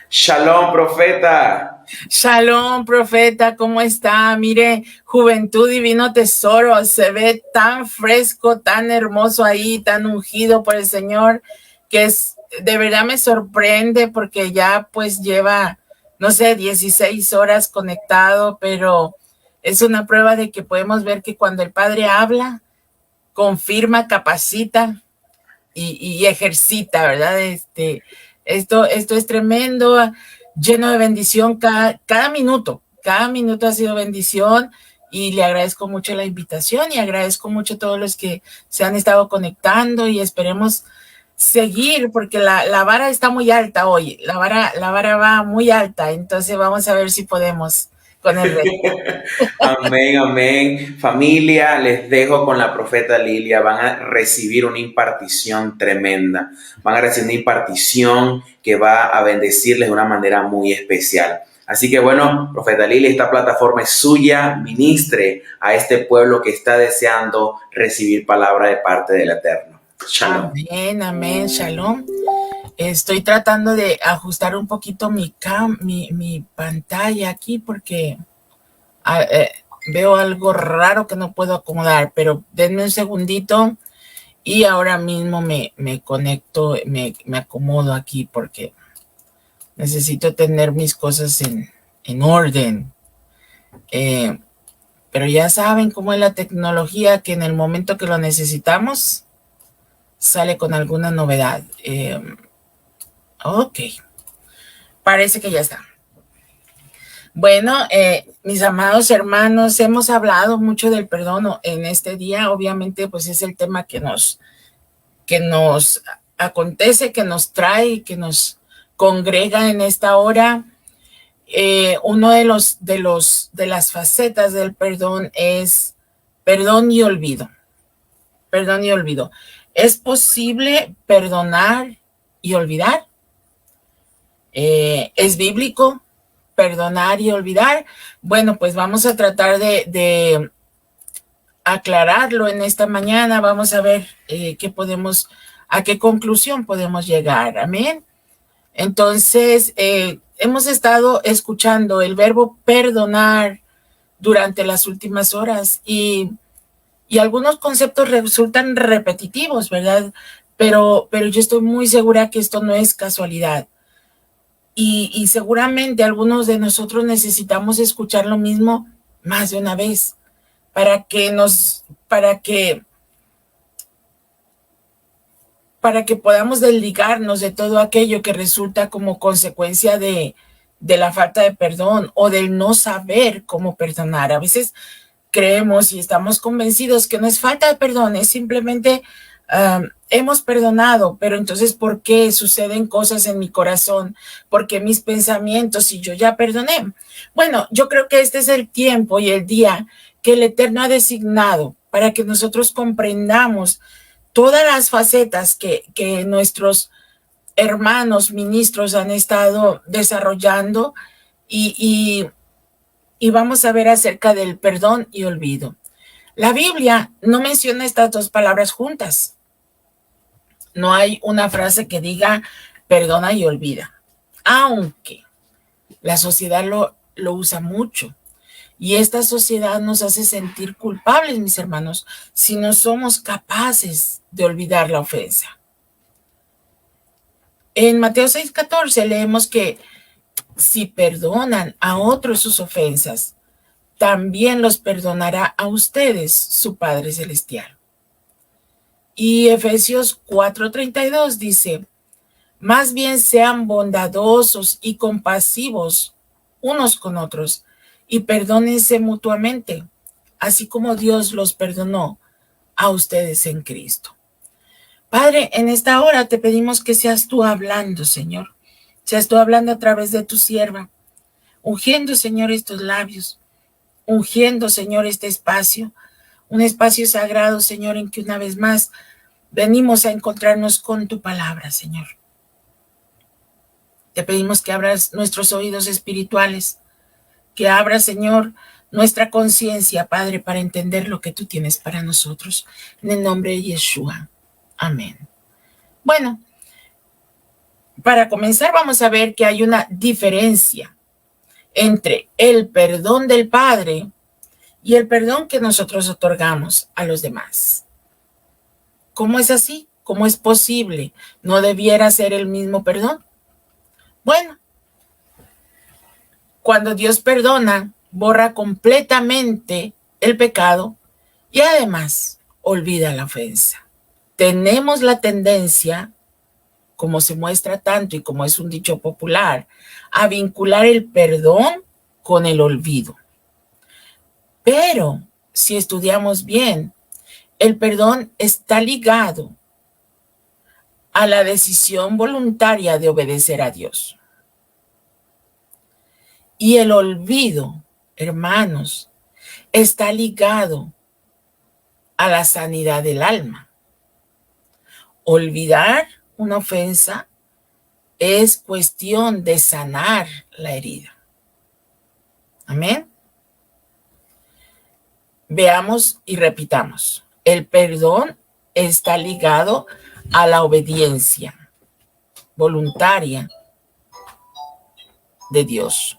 Shalom, profeta. Shalom, profeta, ¿cómo está? Mire, Juventud Divino Tesoro, se ve tan fresco, tan hermoso ahí, tan ungido por el Señor, de verdad me sorprende porque ya pues lleva, no sé, 16 horas conectado, pero es una prueba de que podemos ver que cuando el Padre habla, confirma, capacita y ejercita, ¿verdad? Esto es tremendo, lleno de bendición cada minuto ha sido bendición y le agradezco mucho la invitación y agradezco mucho a todos los que se han estado conectando y esperemos seguir porque la vara está muy alta hoy, la vara va muy alta, entonces vamos a ver si podemos con el reto. Amén, amén. Familia, les dejo con la profeta Lilia. Van a recibir una impartición tremenda. Van a recibir una impartición que va a bendecirles de una manera muy especial. Así que bueno, profeta Lilia, esta plataforma es suya. Ministre a este pueblo que está deseando recibir palabra de parte del Eterno. Shalom. Amén, amén, shalom. Estoy tratando de ajustar un poquito mi pantalla aquí porque ah, eh, veo algo raro que no puedo acomodar, pero denme un segundito y ahora mismo me conecto, me acomodo aquí porque necesito tener mis cosas en orden. Eh, pero ya saben cómo es la tecnología, que en el momento que lo necesitamos sale con alguna novedad. Ok, parece que ya está. Bueno, mis amados hermanos, hemos hablado mucho del perdón en este día. Obviamente, pues es el tema que nos acontece, que nos trae, que nos congrega en esta hora. Uno de las facetas del perdón es perdón y olvido. Perdón y olvido. ¿Es posible perdonar y olvidar? ¿Es bíblico perdonar y olvidar? Bueno, pues vamos a tratar de aclararlo en esta mañana. Vamos a ver a qué conclusión podemos llegar. Amén. Entonces, hemos estado escuchando el verbo perdonar durante las últimas horas y algunos conceptos resultan repetitivos, ¿verdad? Pero yo estoy muy segura que esto no es casualidad. Y seguramente algunos de nosotros necesitamos escuchar lo mismo más de una vez para que podamos desligarnos de todo aquello que resulta como consecuencia de la falta de perdón o del no saber cómo perdonar. A veces creemos y estamos convencidos que no es falta de perdón, es simplemente hemos perdonado, pero entonces ¿por qué suceden cosas en mi corazón? ¿Por qué mis pensamientos si yo ya perdoné? Bueno, yo creo que este es el tiempo y el día que el Eterno ha designado para que nosotros comprendamos todas las facetas que nuestros hermanos ministros han estado desarrollando y, y vamos a ver acerca del perdón y olvido. La Biblia no menciona estas dos palabras juntas. No hay una frase que diga perdona y olvida, aunque la sociedad lo usa mucho. Y esta sociedad nos hace sentir culpables, mis hermanos, si no somos capaces de olvidar la ofensa. En Mateo 6:14 leemos que si perdonan a otros sus ofensas, también los perdonará a ustedes su Padre Celestial. Y Efesios 4:32 dice, más bien sean bondadosos y compasivos unos con otros y perdónense mutuamente, así como Dios los perdonó a ustedes en Cristo. Padre, en esta hora te pedimos que seas tú hablando, Señor. Seas tú hablando a través de tu sierva, ungiendo, Señor, estos labios, ungiendo, Señor, este espacio, un espacio sagrado, Señor, en que una vez más venimos a encontrarnos con tu palabra, Señor. Te pedimos que abras nuestros oídos espirituales, que abras, Señor, nuestra conciencia, Padre, para entender lo que tú tienes para nosotros. En el nombre de Yeshua. Amén. Bueno, Para comenzar, vamos a ver que hay una diferencia entre el perdón del Padre y el perdón que nosotros otorgamos a los demás. ¿Cómo es así? ¿Cómo es posible? ¿No debiera ser el mismo perdón? Bueno, cuando Dios perdona, borra completamente el pecado y además olvida la ofensa. Tenemos la tendencia, como se muestra tanto y como es un dicho popular, a vincular el perdón con el olvido. Pero si estudiamos bien, el perdón está ligado a la decisión voluntaria de obedecer a Dios. Y el olvido, hermanos, está ligado a la sanidad del alma. Olvidar una ofensa es cuestión de sanar la herida. Amén. Veamos y repitamos. El perdón está ligado a la obediencia voluntaria de Dios.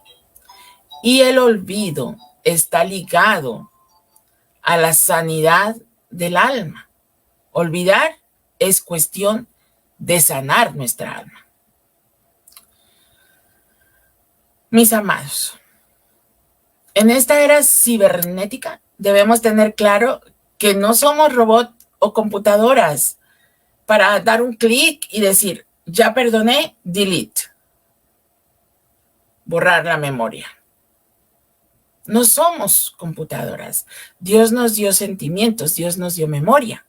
Y el olvido está ligado a la sanidad del alma. Olvidar es cuestión de sanar nuestra alma. Mis amados, en esta era cibernética debemos tener claro que no somos robots o computadoras para dar un clic y decir, ya perdoné, delete, borrar la memoria. No somos computadoras. Dios nos dio sentimientos, Dios nos dio memoria.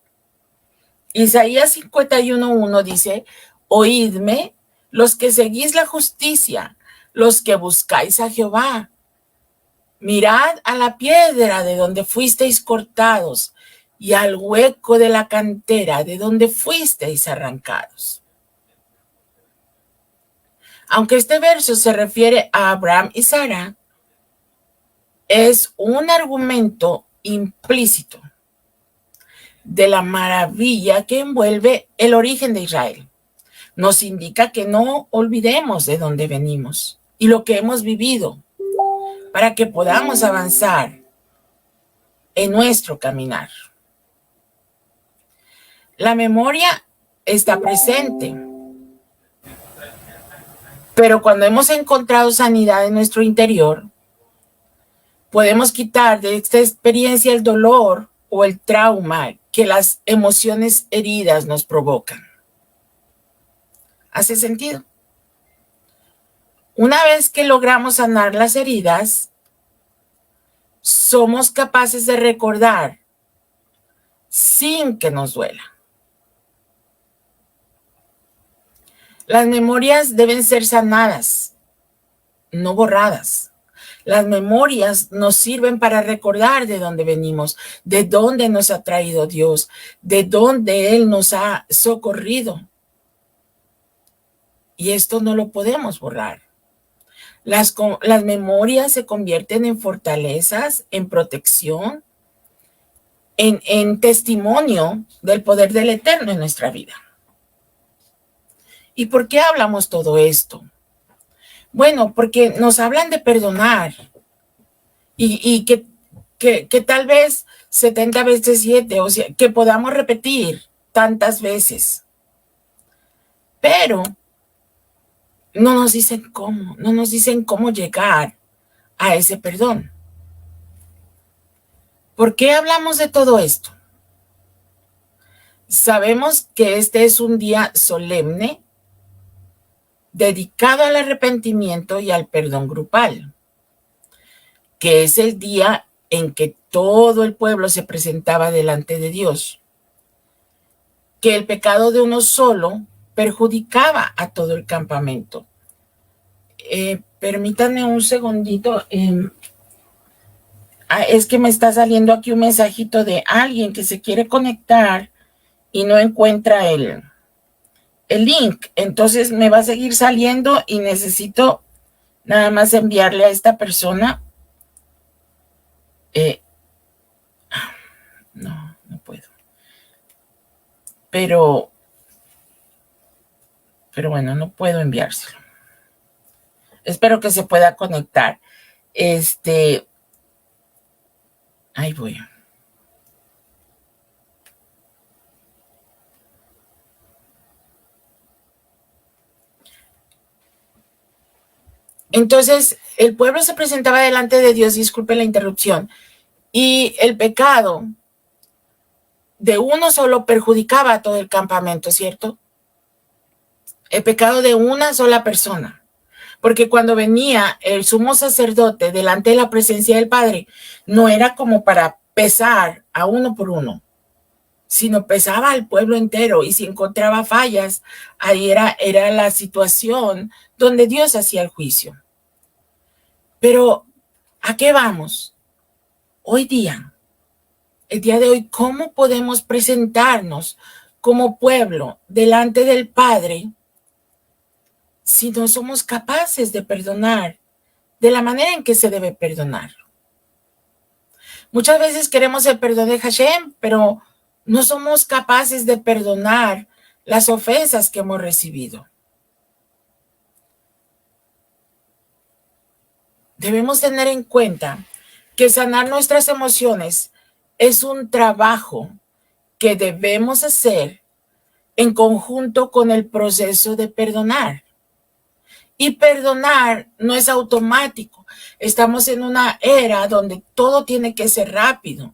Isaías 51:1 dice, oídme los que seguís la justicia, los que buscáis a Jehová. Mirad a la piedra de donde fuisteis cortados y al hueco de la cantera de donde fuisteis arrancados. Aunque este verso se refiere a Abraham y Sara, es un argumento implícito de la maravilla que envuelve el origen de Israel. Nos indica que no olvidemos de dónde venimos y lo que hemos vivido para que podamos avanzar en nuestro caminar. La memoria está presente, pero cuando hemos encontrado sanidad en nuestro interior, podemos quitar de esta experiencia el dolor o el trauma que las emociones heridas nos provocan. ¿Hace sentido? Una vez que logramos sanar las heridas, somos capaces de recordar sin que nos duela. Las memorias deben ser sanadas, no borradas. Las memorias nos sirven para recordar de dónde venimos, de dónde nos ha traído Dios, de dónde Él nos ha socorrido. Y esto no lo podemos borrar. Las memorias se convierten en fortalezas, en protección, en testimonio del poder del Eterno en nuestra vida. ¿Y por qué hablamos todo esto? Bueno, porque nos hablan de perdonar y que tal vez 70 veces 7, o sea, que podamos repetir tantas veces. Pero no nos dicen cómo llegar a ese perdón. ¿Por qué hablamos de todo esto? Sabemos que este es un día solemne dedicado al arrepentimiento y al perdón grupal, que es el día en que todo el pueblo se presentaba delante de Dios, que el pecado de uno solo perjudicaba a todo el campamento. Permítanme un segundito. Es que me está saliendo aquí un mensajito de alguien que se quiere conectar y no encuentra el link. Entonces me va a seguir saliendo y necesito nada más enviarle a esta persona. No puedo. Pero pero bueno, no puedo enviárselo. Espero que se pueda conectar. Ahí voy. Entonces, el pueblo se presentaba delante de Dios, disculpe la interrupción, y el pecado de uno solo perjudicaba a todo el campamento, ¿cierto? El pecado de una sola persona. Porque cuando venía el sumo sacerdote delante de la presencia del Padre, no era como para pesar a uno por uno, sino pesaba al pueblo entero, y si encontraba fallas, ahí era la situación donde Dios hacía el juicio. Pero, ¿a qué vamos? Hoy día, el día de hoy, ¿cómo podemos presentarnos como pueblo delante del Padre si no somos capaces de perdonar de la manera en que se debe perdonar? Muchas veces queremos el perdón de Hashem, pero no somos capaces de perdonar las ofensas que hemos recibido. Debemos tener en cuenta que sanar nuestras emociones es un trabajo que debemos hacer en conjunto con el proceso de perdonar. Y perdonar no es automático. Estamos en una era donde todo tiene que ser rápido,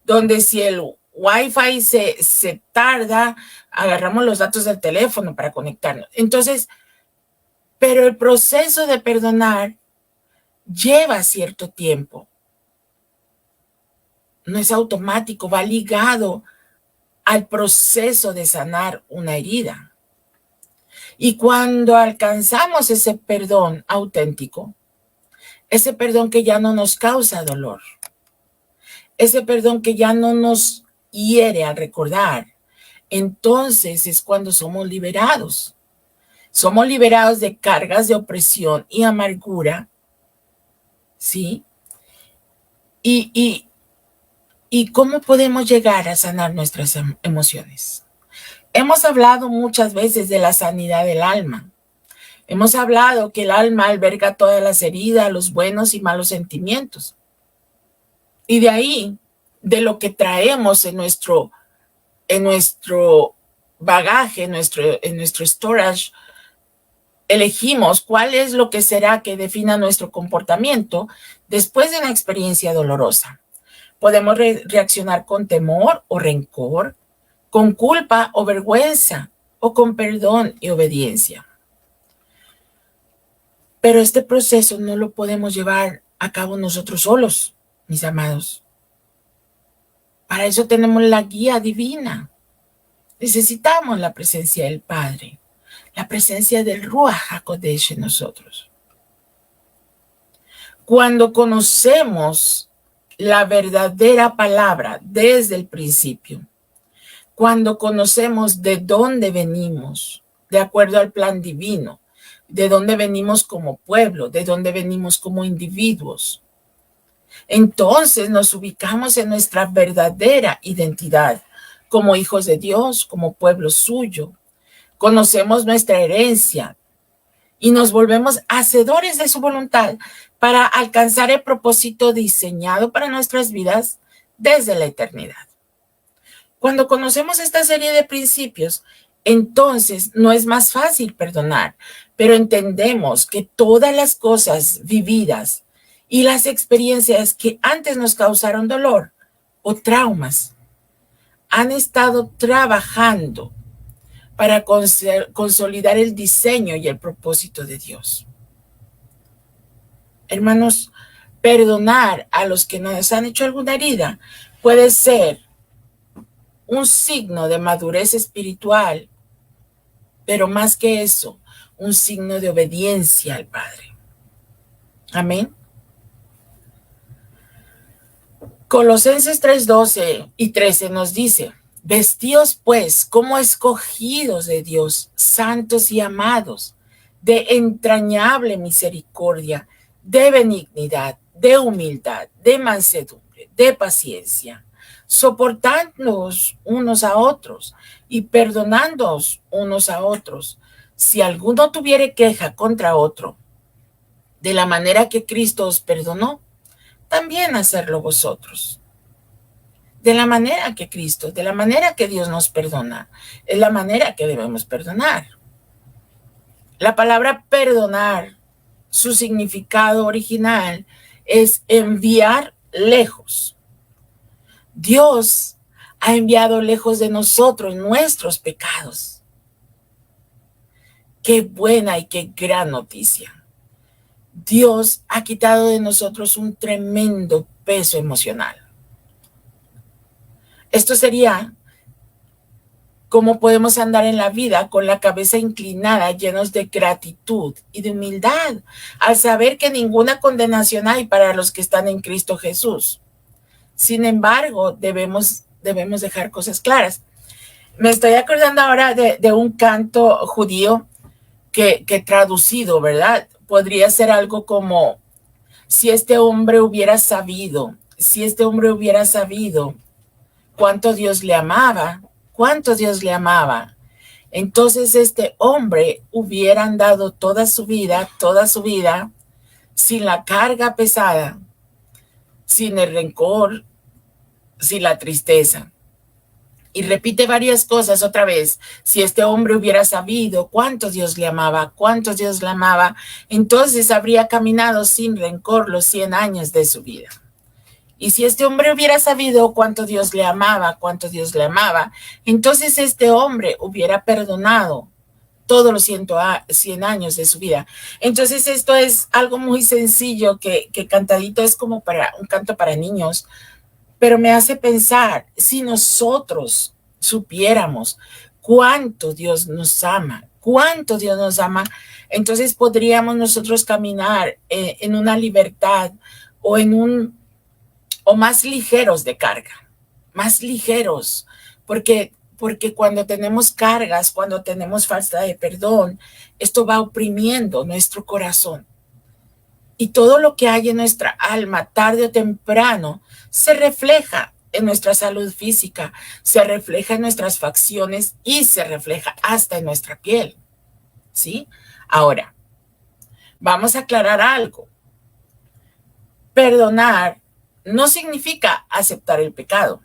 donde si el Wi-Fi se tarda, agarramos los datos del teléfono para conectarnos. Entonces, pero el proceso de perdonar lleva cierto tiempo. No es automático, va ligado al proceso de sanar una herida. Y cuando alcanzamos ese perdón auténtico, ese perdón que ya no nos causa dolor, ese perdón que ya no nos hiere al recordar, entonces es cuando somos liberados. Somos liberados de cargas de opresión y amargura, ¿sí? ¿Y cómo podemos llegar a sanar nuestras emociones? Hemos hablado muchas veces de la sanidad del alma. Hemos hablado que el alma alberga todas las heridas, los buenos y malos sentimientos. Y de ahí, de lo que traemos en nuestro bagaje, en nuestro storage, elegimos cuál es lo que será que defina nuestro comportamiento después de una experiencia dolorosa. Podemos reaccionar con temor o rencor, con culpa o vergüenza, o con perdón y obediencia. Pero este proceso no lo podemos llevar a cabo nosotros solos, mis amados. Para eso tenemos la guía divina. Necesitamos la presencia del Padre, la presencia del Ruach HaKodesh en nosotros. Cuando conocemos la verdadera palabra desde el principio, cuando conocemos de dónde venimos, de acuerdo al plan divino, de dónde venimos como pueblo, de dónde venimos como individuos, entonces nos ubicamos en nuestra verdadera identidad como hijos de Dios, como pueblo suyo. Conocemos nuestra herencia y nos volvemos hacedores de su voluntad para alcanzar el propósito diseñado para nuestras vidas desde la eternidad. Cuando conocemos esta serie de principios, entonces no es más fácil perdonar, pero entendemos que todas las cosas vividas y las experiencias que antes nos causaron dolor o traumas han estado trabajando para consolidar el diseño y el propósito de Dios. Hermanos, perdonar a los que nos han hecho alguna herida puede ser un signo de madurez espiritual, pero más que eso, un signo de obediencia al Padre. Amén. Colosenses 3:12 y 13 nos dice: vestíos pues como escogidos de Dios, santos y amados, de entrañable misericordia, de benignidad, de humildad, de mansedumbre, de paciencia, soportándoos unos a otros y perdonándoos unos a otros, Si alguno tuviere queja contra otro, de la manera que Cristo os perdonó, también hacerlo vosotros. De la manera que Cristo, de la manera que Dios nos perdona, es la manera que debemos perdonar. La palabra perdonar, su significado original es enviar lejos. Dios ha enviado lejos de nosotros nuestros pecados. Qué buena y qué gran noticia. Dios ha quitado de nosotros un tremendo peso emocional. Esto sería cómo podemos andar en la vida con la cabeza inclinada, llenos de gratitud y de humildad, al saber que ninguna condenación hay para los que están en Cristo Jesús. Sin embargo, debemos dejar cosas claras. Me estoy acordando ahora de un canto judío que traducido, ¿verdad? Podría ser algo como, si este hombre hubiera sabido cuánto Dios le amaba, entonces este hombre hubiera andado toda su vida, sin la carga pesada, sin el rencor, sin la tristeza. Y repite varias cosas otra vez. Si este hombre hubiera sabido cuánto Dios le amaba, entonces habría caminado sin rencor los 100 años de su vida. Y si este hombre hubiera sabido cuánto Dios le amaba, entonces este hombre hubiera perdonado todos los 100 años de su vida. Entonces esto es algo muy sencillo que cantadito es como para un canto para niños, pero me hace pensar, si nosotros supiéramos cuánto Dios nos ama, entonces podríamos nosotros caminar en una libertad o más ligeros de carga, más ligeros, porque cuando tenemos cargas, cuando tenemos falta de perdón, esto va oprimiendo nuestro corazón. Y todo lo que hay en nuestra alma, tarde o temprano, se refleja en nuestra salud física, se refleja en nuestras facciones y se refleja hasta en nuestra piel. ¿Sí? Ahora, vamos a aclarar algo. Perdonar no significa aceptar el pecado.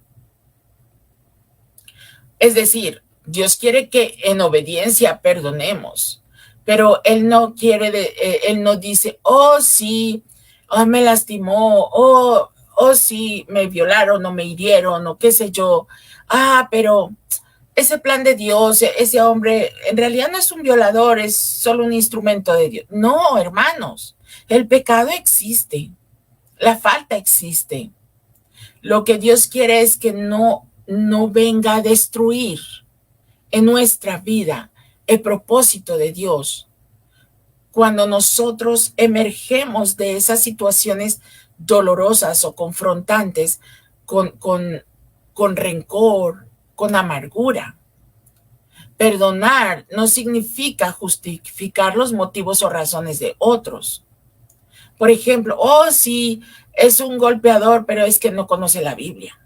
Es decir, Dios quiere que en obediencia perdonemos, pero Él no Él no dice, oh sí, oh, me lastimó, oh sí, me violaron o me hirieron o qué sé yo. Pero ese plan de Dios, ese hombre, en realidad no es un violador, es solo un instrumento de Dios. No, hermanos, el pecado existe, la falta existe. Lo que Dios quiere es que no venga a destruir en nuestra vida el propósito de Dios. Cuando nosotros emergemos de esas situaciones dolorosas o confrontantes con rencor, con amargura. Perdonar no significa justificar los motivos o razones de otros. Por ejemplo, sí, es un golpeador, pero es que no conoce la Biblia.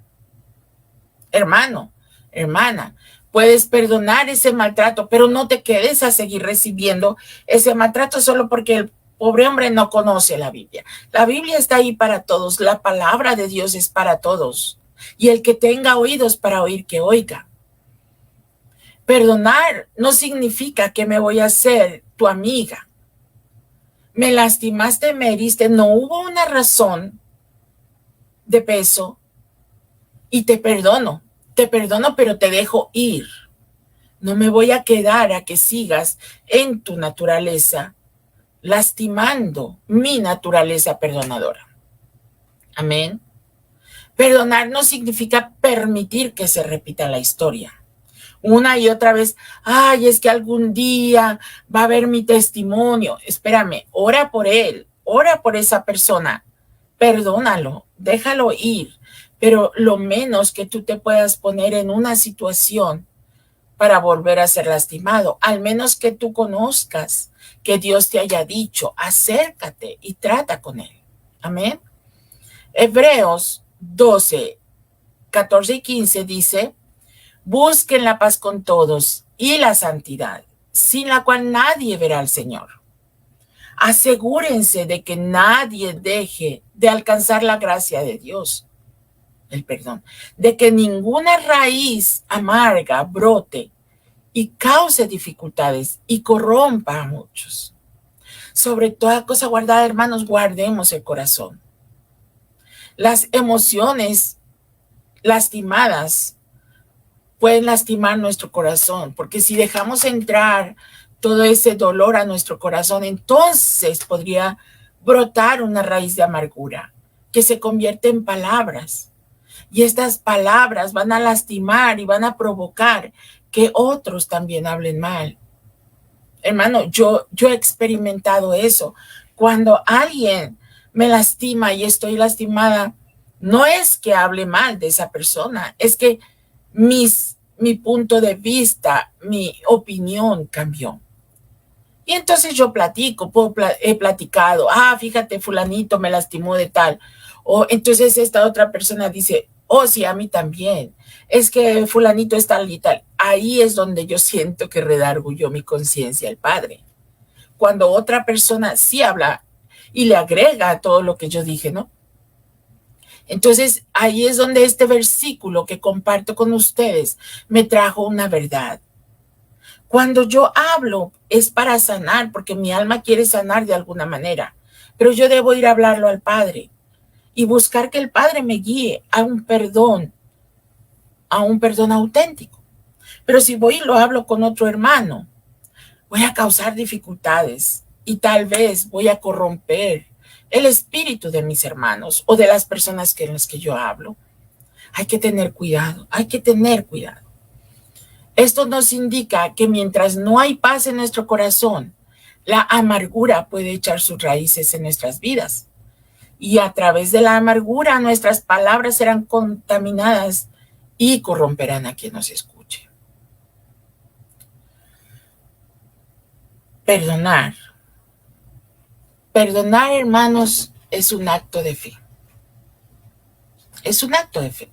Hermano, hermana, puedes perdonar ese maltrato, pero no te quedes a seguir recibiendo ese maltrato solo porque el pobre hombre no conoce la Biblia. La Biblia está ahí para todos, la palabra de Dios es para todos. Y el que tenga oídos para oír, que oiga. Perdonar no significa que me voy a hacer tu amiga. Me lastimaste, me heriste, no hubo una razón de peso y te perdono, pero te dejo ir. No me voy a quedar a que sigas en tu naturaleza, lastimando mi naturaleza perdonadora. Amén. Perdonar no significa permitir que se repita la historia. Una y otra vez, es que algún día va a haber mi testimonio. Espérame, ora por él, ora por esa persona, perdónalo, déjalo ir, pero lo menos que tú te puedas poner en una situación para volver a ser lastimado, al menos que tú conozcas que Dios te haya dicho, acércate y trata con él. Amén. Hebreos 12, 14 y 15 dice, busquen la paz con todos y la santidad, sin la cual nadie verá al Señor. Asegúrense de que nadie deje de alcanzar la gracia de Dios, el perdón, de que ninguna raíz amarga brote y cause dificultades y corrompa a muchos. Sobre toda cosa guardada, hermanos, guardemos el corazón. Las emociones lastimadas pueden lastimar nuestro corazón, porque si dejamos entrar todo ese dolor a nuestro corazón, entonces podría brotar una raíz de amargura que se convierte en palabras. Y estas palabras van a lastimar y van a provocar que otros también hablen mal. Hermano, yo he experimentado eso. Cuando alguien me lastima y estoy lastimada, no es que hable mal de esa persona, es que mi punto de vista, mi opinión cambió. Y entonces yo he platicado, fíjate, fulanito me lastimó de tal. O entonces esta otra persona dice, oh, sí, a mí también. Es que fulanito es tal y tal. Ahí es donde yo siento que redarguyó mi conciencia al Padre. Cuando otra persona sí habla y le agrega a todo lo que yo dije, ¿no? Entonces ahí es donde este versículo que comparto con ustedes me trajo una verdad. Cuando yo hablo es para sanar, porque mi alma quiere sanar de alguna manera, pero yo debo ir a hablarlo al Padre y buscar que el Padre me guíe a un perdón auténtico. Pero si voy y lo hablo con otro hermano, voy a causar dificultades y tal vez voy a corromper el espíritu de mis hermanos o de las personas con las que yo hablo. Hay que tener cuidado, hay que tener cuidado. Esto nos indica que mientras no hay paz en nuestro corazón, la amargura puede echar sus raíces en nuestras vidas. Y a través de la amargura, nuestras palabras serán contaminadas y corromperán a quien nos escuche. Perdonar. Perdonar, hermanos, es un acto de fe. Es un acto de fe.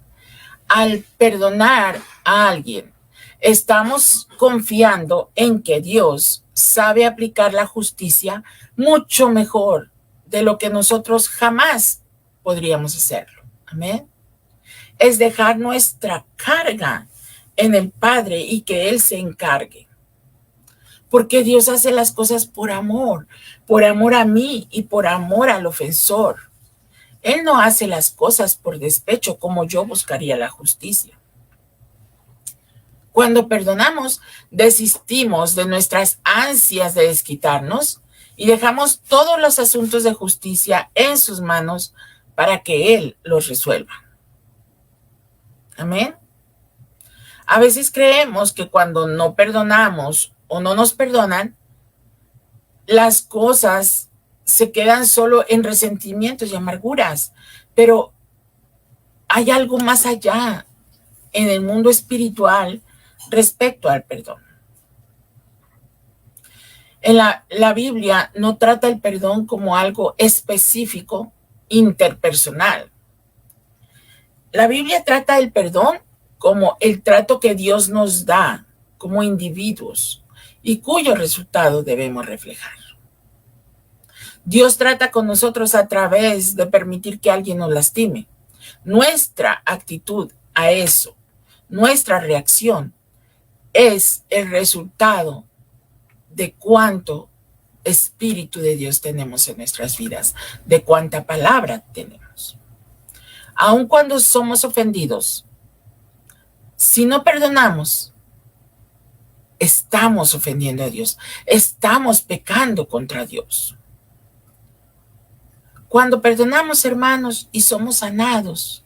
Al perdonar a alguien, estamos confiando en que Dios sabe aplicar la justicia mucho mejor de lo que nosotros jamás podríamos hacerlo. Amén. Es dejar nuestra carga en el Padre y que Él se encargue. Porque Dios hace las cosas por amor a mí y por amor al ofensor. Él no hace las cosas por despecho como yo buscaría la justicia. Cuando perdonamos, desistimos de nuestras ansias de desquitarnos y dejamos todos los asuntos de justicia en sus manos para que Él los resuelva. Amén. A veces creemos que cuando no perdonamos o no nos perdonan, las cosas se quedan solo en resentimientos y amarguras, pero hay algo más allá en el mundo espiritual respecto al perdón. En la Biblia no trata el perdón como algo específico, interpersonal. La Biblia trata el perdón como el trato que Dios nos da como individuos y cuyo resultado debemos reflejar. Dios trata con nosotros a través de permitir que alguien nos lastime. Nuestra actitud a eso, nuestra reacción, es el resultado de cuánto Espíritu de Dios tenemos en nuestras vidas, de cuánta palabra tenemos. Aun cuando somos ofendidos, si no perdonamos, estamos ofendiendo a Dios, estamos pecando contra Dios. Cuando perdonamos, hermanos, y somos sanados,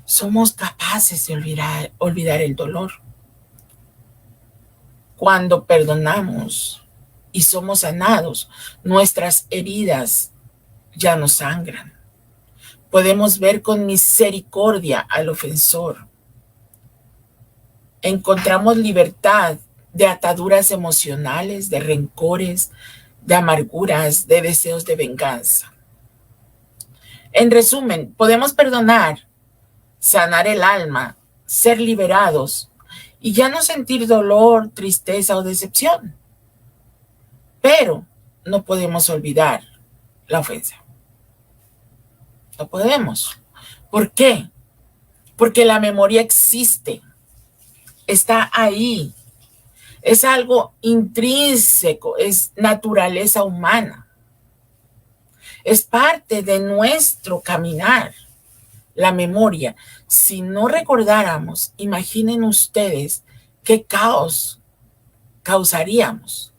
somos capaces de olvidar el dolor. Cuando perdonamos y somos sanados, nuestras heridas ya no sangran. Podemos ver con misericordia al ofensor. Encontramos libertad de ataduras emocionales, de rencores, de amarguras, de deseos de venganza. En resumen, podemos perdonar, sanar el alma, ser liberados y ya no sentir dolor, tristeza o decepción. pero no podemos olvidar la ofensa. No podemos. ¿Por qué? Porque la memoria existe, está ahí, es algo intrínseco, es naturaleza humana, es parte de nuestro caminar, la memoria. Si no recordáramos, imaginen ustedes qué caos causaríamos.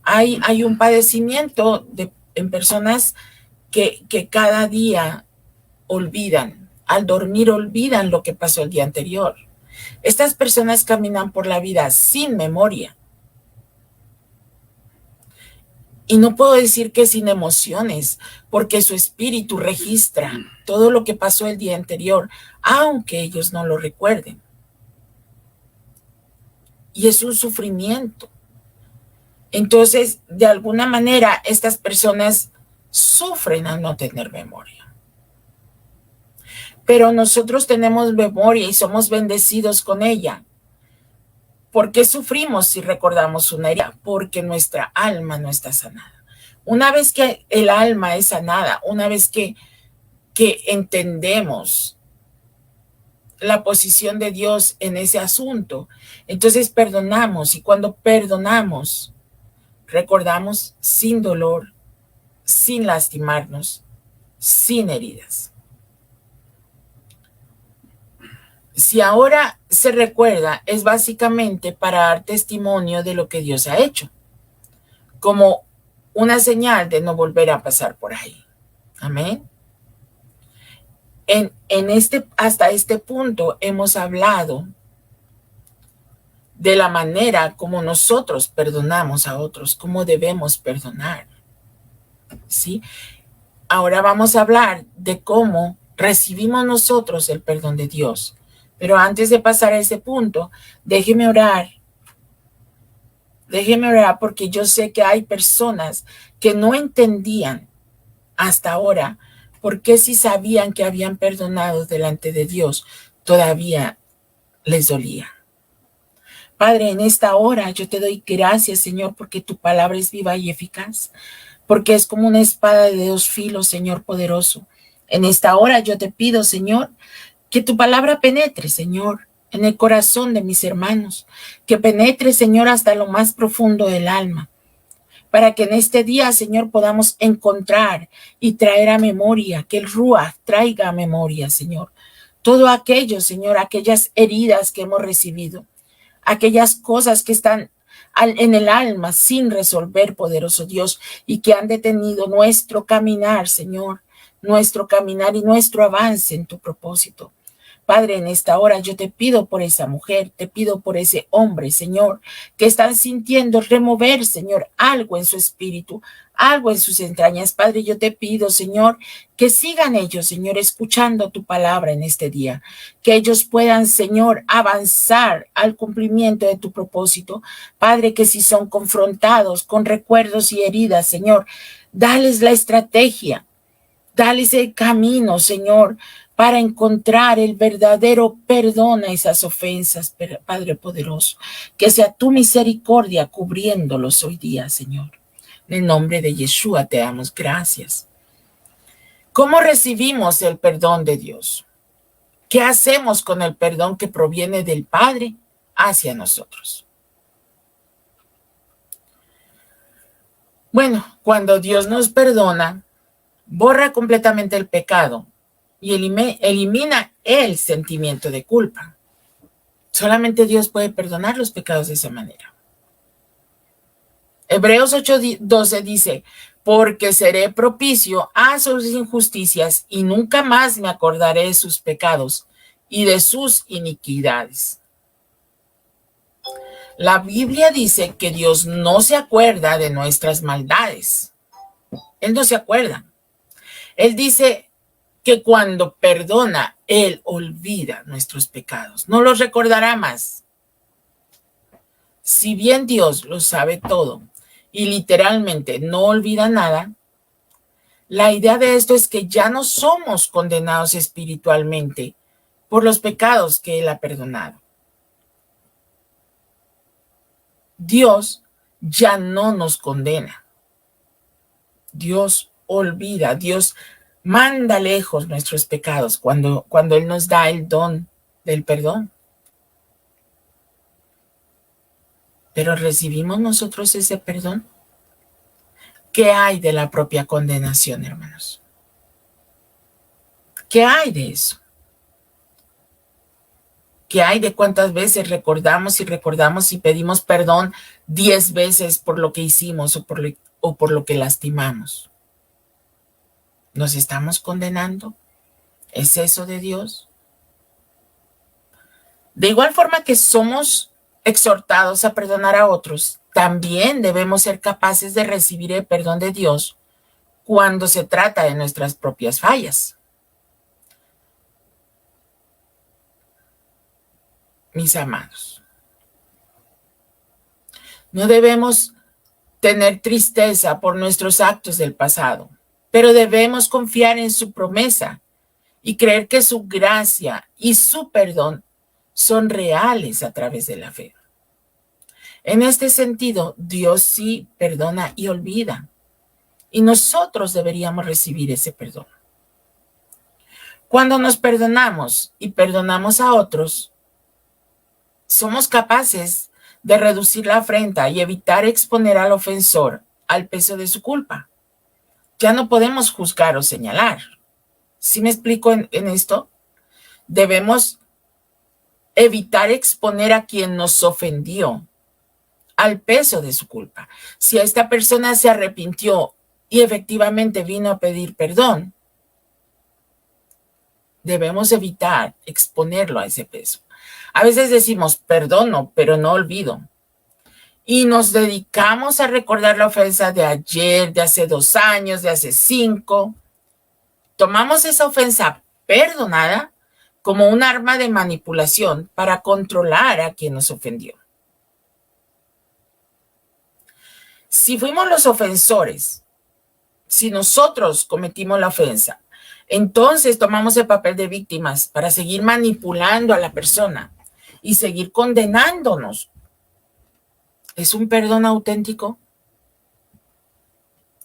Hay un padecimiento en personas que cada día olvidan, al dormir olvidan lo que pasó el día anterior. Estas personas caminan por la vida sin memoria. Y no puedo decir que sin emociones, porque su espíritu registra todo lo que pasó el día anterior, aunque ellos no lo recuerden. Y es un sufrimiento. Entonces, de alguna manera, estas personas sufren al no tener memoria. Pero nosotros tenemos memoria y somos bendecidos con ella. ¿Por qué sufrimos si recordamos una herida? Porque nuestra alma no está sanada. Una vez que el alma es sanada, una vez que entendemos la posición de Dios en ese asunto, entonces perdonamos, y cuando perdonamos, recordamos sin dolor, sin lastimarnos, sin heridas. Si ahora se recuerda, es básicamente para dar testimonio de lo que Dios ha hecho, como una señal de no volver a pasar por ahí. Amén. Hasta este punto hemos hablado de la manera como nosotros perdonamos a otros, cómo debemos perdonar. ¿Sí? Ahora vamos a hablar de cómo recibimos nosotros el perdón de Dios. Pero antes de pasar a ese punto, déjeme orar. Déjeme orar, porque yo sé que hay personas que no entendían hasta ahora por qué, si sabían que habían perdonado delante de Dios, todavía les dolía. Padre, en esta hora yo te doy gracias, Señor, porque tu palabra es viva y eficaz, porque es como una espada de dos filos, Señor poderoso. En esta hora yo te pido, Señor, que tu palabra penetre, Señor, en el corazón de mis hermanos, que penetre, Señor, hasta lo más profundo del alma, para que en este día, Señor, podamos encontrar y traer a memoria, que el Ruach traiga a memoria, Señor, todo aquello, Señor, aquellas heridas que hemos recibido, aquellas cosas que están en el alma sin resolver, poderoso Dios, y que han detenido nuestro caminar, Señor, nuestro caminar y nuestro avance en tu propósito. Padre, en esta hora yo te pido por esa mujer, te pido por ese hombre, Señor, que están sintiendo remover, Señor, algo en su espíritu, algo en sus entrañas. Padre, yo te pido, Señor, que sigan ellos, Señor, escuchando tu palabra en este día, que ellos puedan, Señor, avanzar al cumplimiento de tu propósito. Padre, que si son confrontados con recuerdos y heridas, Señor, dales la estrategia, dales el camino, Señor, para encontrar el verdadero perdón a esas ofensas, Padre poderoso. Que sea tu misericordia cubriéndolos hoy día, Señor. En el nombre de Yeshua te damos gracias. ¿Cómo recibimos el perdón de Dios? ¿Qué hacemos con el perdón que proviene del Padre hacia nosotros? Bueno, cuando Dios nos perdona, borra completamente el pecado y elimina el sentimiento de culpa. Solamente Dios puede perdonar los pecados de esa manera. Hebreos 8:12 dice, porque seré propicio a sus injusticias y nunca más me acordaré de sus pecados y de sus iniquidades. La Biblia dice que Dios no se acuerda de nuestras maldades. Él no se acuerda. Él dice que cuando perdona, Él olvida nuestros pecados. No los recordará más. Si bien Dios lo sabe todo y literalmente no olvida nada, la idea de esto es que ya no somos condenados espiritualmente por los pecados que Él ha perdonado. Dios ya no nos condena. Dios olvida, Dios manda lejos nuestros pecados cuando Él nos da el don del perdón. Pero ¿recibimos nosotros ese perdón? ¿Qué hay de la propia condenación, hermanos? ¿Qué hay de eso? ¿Qué hay de cuántas veces recordamos y pedimos perdón 10 veces por lo que hicimos o por lo que lastimamos? ¿Nos estamos condenando? ¿Es eso de Dios? De igual forma que somos exhortados a perdonar a otros, también debemos ser capaces de recibir el perdón de Dios cuando se trata de nuestras propias fallas. Mis amados, no debemos tener tristeza por nuestros actos del pasado, pero debemos confiar en su promesa y creer que su gracia y su perdón son reales a través de la fe. En este sentido, Dios sí perdona y olvida, y nosotros deberíamos recibir ese perdón. Cuando nos perdonamos y perdonamos a otros, somos capaces de reducir la afrenta y evitar exponer al ofensor al peso de su culpa. Ya no podemos juzgar o señalar. ¿Sí me explico en esto? Debemos evitar exponer a quien nos ofendió al peso de su culpa. Si esta persona se arrepintió y efectivamente vino a pedir perdón, debemos evitar exponerlo a ese peso. A veces decimos, perdono, pero no olvido. Y nos dedicamos a recordar la ofensa de ayer, de hace 2 años, de hace 5. Tomamos esa ofensa perdonada como un arma de manipulación para controlar a quien nos ofendió. Si fuimos los ofensores, si nosotros cometimos la ofensa, entonces tomamos el papel de víctimas para seguir manipulando a la persona y seguir condenándonos. ¿Es un perdón auténtico?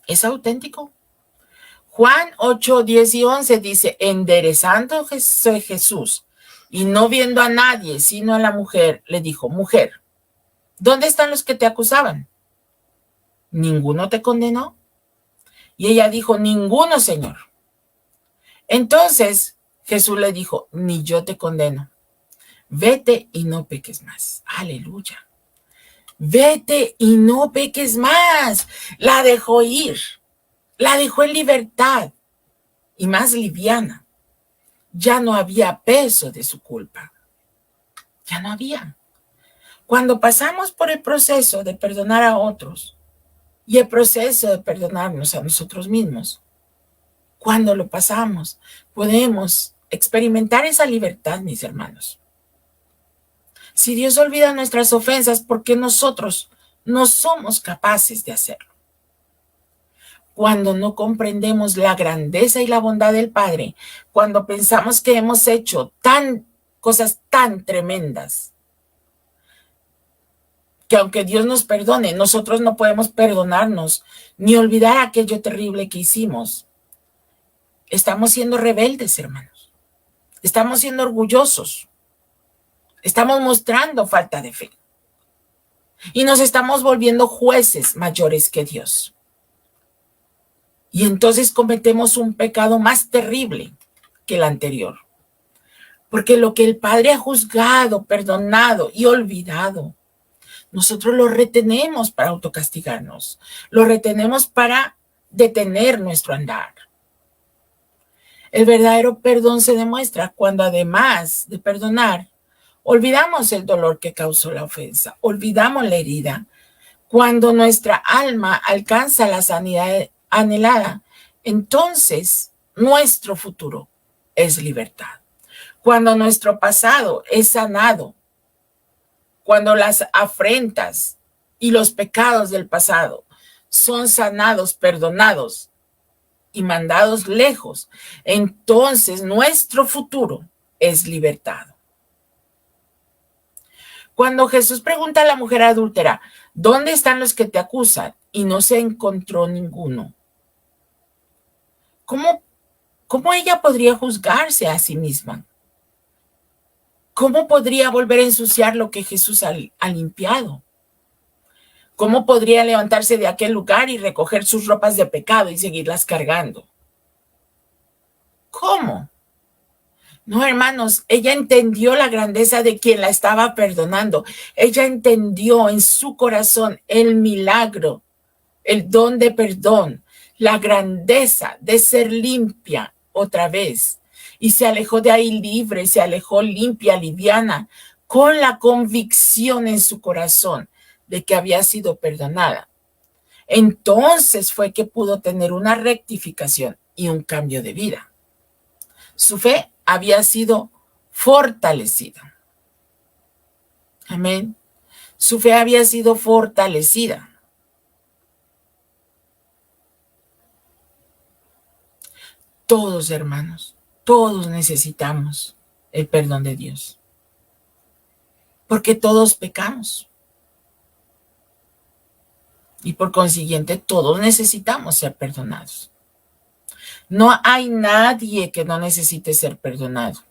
¿Es auténtico? Juan 8, 10 y 11 dice, enderezando Jesús y no viendo a nadie sino a la mujer, le dijo, mujer, ¿dónde están los que te acusaban? ¿Ninguno te condenó? Y ella dijo, ninguno, Señor. Entonces Jesús le dijo, ni yo te condeno. Vete y no peques más. Aleluya. Vete y no peques más. La dejó ir. La dejó en libertad y más liviana. Ya no había peso de su culpa. Ya no había. Cuando pasamos por el proceso de perdonar a otros y el proceso de perdonarnos a nosotros mismos, cuando lo pasamos, podemos experimentar esa libertad, mis hermanos. Si Dios olvida nuestras ofensas, ¿por qué nosotros no somos capaces de hacerlo? Cuando no comprendemos la grandeza y la bondad del Padre, cuando pensamos que hemos hecho cosas tan tremendas, que aunque Dios nos perdone, nosotros no podemos perdonarnos ni olvidar aquello terrible que hicimos. Estamos siendo rebeldes, hermanos. Estamos siendo orgullosos. Estamos mostrando falta de fe. Y nos estamos volviendo jueces mayores que Dios. Y entonces cometemos un pecado más terrible que el anterior. Porque lo que el Padre ha juzgado, perdonado y olvidado, nosotros lo retenemos para autocastigarnos. Lo retenemos para detener nuestro andar. El verdadero perdón se demuestra cuando, además de perdonar, olvidamos el dolor que causó la ofensa, olvidamos la herida. Cuando nuestra alma alcanza la sanidad anhelada, entonces nuestro futuro es libertad. Cuando nuestro pasado es sanado, cuando las afrentas y los pecados del pasado son sanados, perdonados y mandados lejos, entonces nuestro futuro es libertad. Cuando Jesús pregunta a la mujer adúltera, ¿dónde están los que te acusan? Y no se encontró ninguno. ¿Cómo ella podría juzgarse a sí misma? ¿Cómo podría volver a ensuciar lo que Jesús ha limpiado? ¿Cómo podría levantarse de aquel lugar y recoger sus ropas de pecado y seguirlas cargando? ¿Cómo? No, hermanos, ella entendió la grandeza de quien la estaba perdonando. Ella entendió en su corazón el milagro, el don de perdón, la grandeza de ser limpia otra vez. Y se alejó de ahí libre, se alejó limpia, liviana, con la convicción en su corazón de que había sido perdonada. Entonces fue que pudo tener una rectificación y un cambio de vida. Su fe había sido fortalecida. Amén. Su fe había sido fortalecida. Todos, hermanos, todos necesitamos el perdón de Dios. Porque todos pecamos. Y por consiguiente, todos necesitamos ser perdonados. No hay nadie que no necesite ser perdonado.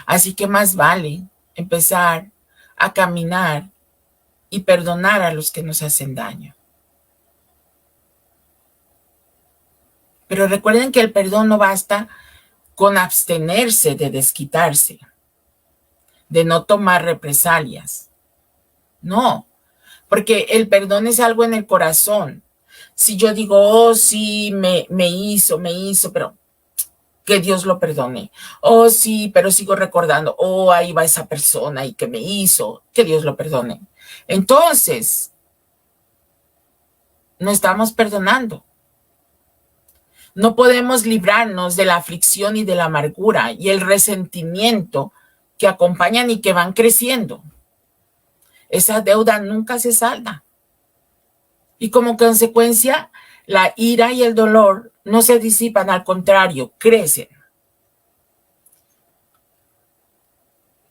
Así que más vale empezar a caminar y perdonar a los que nos hacen daño. Pero recuerden que el perdón no basta con abstenerse de desquitarse, de no tomar represalias. No, porque el perdón es algo en el corazón. Si yo digo, oh, sí, me hizo, pero que Dios lo perdone. Oh, sí, pero sigo recordando, oh, ahí va esa persona y que me hizo, que Dios lo perdone. Entonces, no estamos perdonando. No podemos librarnos de la aflicción y de la amargura y el resentimiento que acompañan y que van creciendo. Esa deuda nunca se salda. Y como consecuencia, la ira y el dolor no se disipan, al contrario, crecen.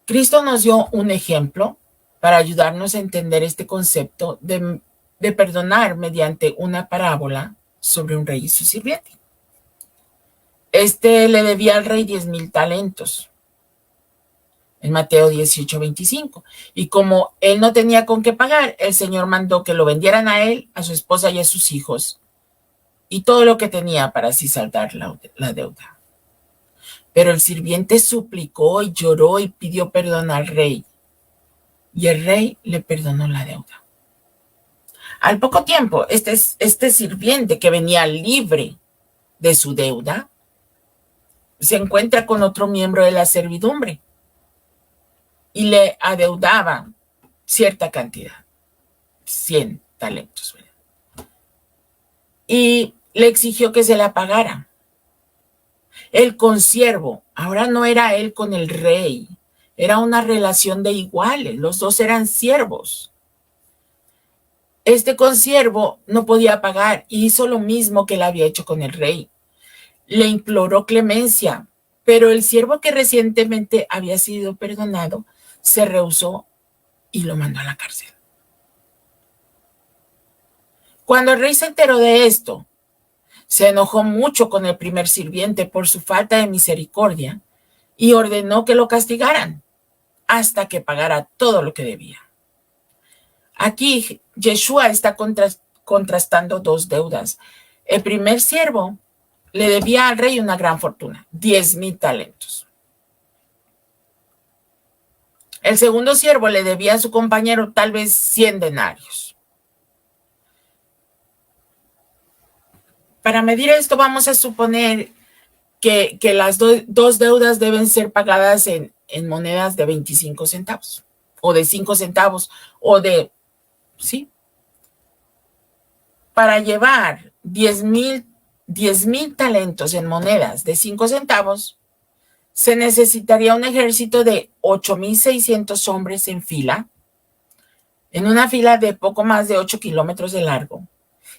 Cristo nos dio un ejemplo para ayudarnos a entender este concepto de perdonar mediante una parábola sobre un rey y su sirviente. Este le debía al rey 10,000 talentos. En Mateo 18:25. Y como él no tenía con qué pagar, el Señor mandó que lo vendieran a él, a su esposa y a sus hijos, y todo lo que tenía para así saldar la deuda. Pero el sirviente suplicó y lloró y pidió perdón al rey, y el rey le perdonó la deuda. Al poco tiempo, este sirviente que venía libre de su deuda, se encuentra con otro miembro de la servidumbre y le adeudaba cierta cantidad, 100 talentos. ¿Verdad? Y le exigió que se la pagara. El consiervo, ahora no era él con el rey, era una relación de iguales, los dos eran siervos. Este consiervo no podía pagar y hizo lo mismo que él había hecho con el rey. Le imploró clemencia, pero el siervo que recientemente había sido perdonado se rehusó y lo mandó a la cárcel. Cuando el rey se enteró de esto, se enojó mucho con el primer sirviente por su falta de misericordia y ordenó que lo castigaran hasta que pagara todo lo que debía. Aquí Yeshua está contrastando dos deudas. El primer siervo le debía al rey una gran fortuna, 10,000 talentos. El segundo siervo le debía a su compañero tal vez 100 denarios. Para medir esto vamos a suponer que las dos deudas deben ser pagadas en monedas de 25 centavos o de 5 centavos o de, ¿sí? Para llevar 10,000 talentos en monedas de 5 centavos, se necesitaría un ejército de 8,600 hombres en fila, en una fila de poco más de 8 kilómetros de largo.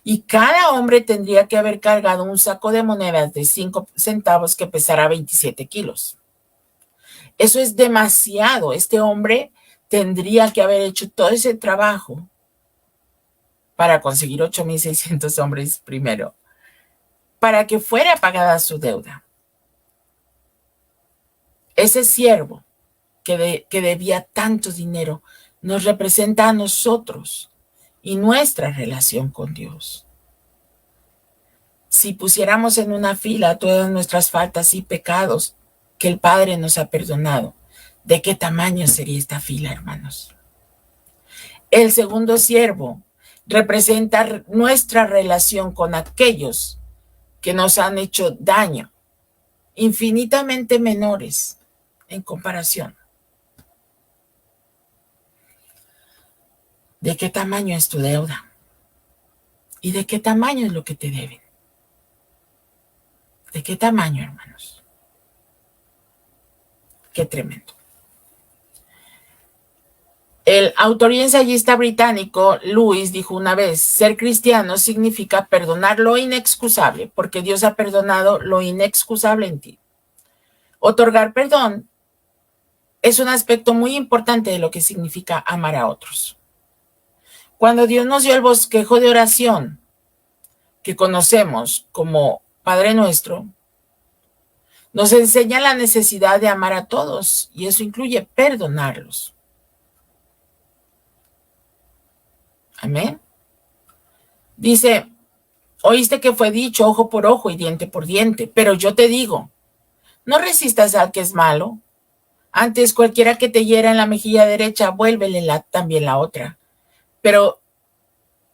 Y cada hombre tendría que haber cargado un saco de monedas de 5 centavos que pesara 27 kilos. Eso es demasiado. Este hombre tendría que haber hecho todo ese trabajo para conseguir 8,600 hombres primero, para que fuera pagada su deuda. Ese siervo que debía tanto dinero nos representa a nosotros y nuestra relación con Dios. Si pusiéramos en una fila todas nuestras faltas y pecados que el Padre nos ha perdonado, ¿de qué tamaño sería esta fila, hermanos? El segundo siervo representa nuestra relación con aquellos que nos han hecho daño, infinitamente menores en comparación. ¿De qué tamaño es tu deuda? ¿Y de qué tamaño es lo que te deben? ¿De qué tamaño, hermanos? Qué tremendo. El autor y ensayista británico Lewis dijo una vez: ser cristiano significa perdonar lo inexcusable, porque Dios ha perdonado lo inexcusable en ti. Otorgar perdón es un aspecto muy importante de lo que significa amar a otros. Cuando Dios nos dio el bosquejo de oración que conocemos como Padre Nuestro, nos enseña la necesidad de amar a todos, y eso incluye perdonarlos. Amén. Dice: oíste que fue dicho ojo por ojo y diente por diente, pero yo te digo, no resistas al que es malo. Antes, cualquiera que te hiera en la mejilla derecha, vuélvele también la otra. Pero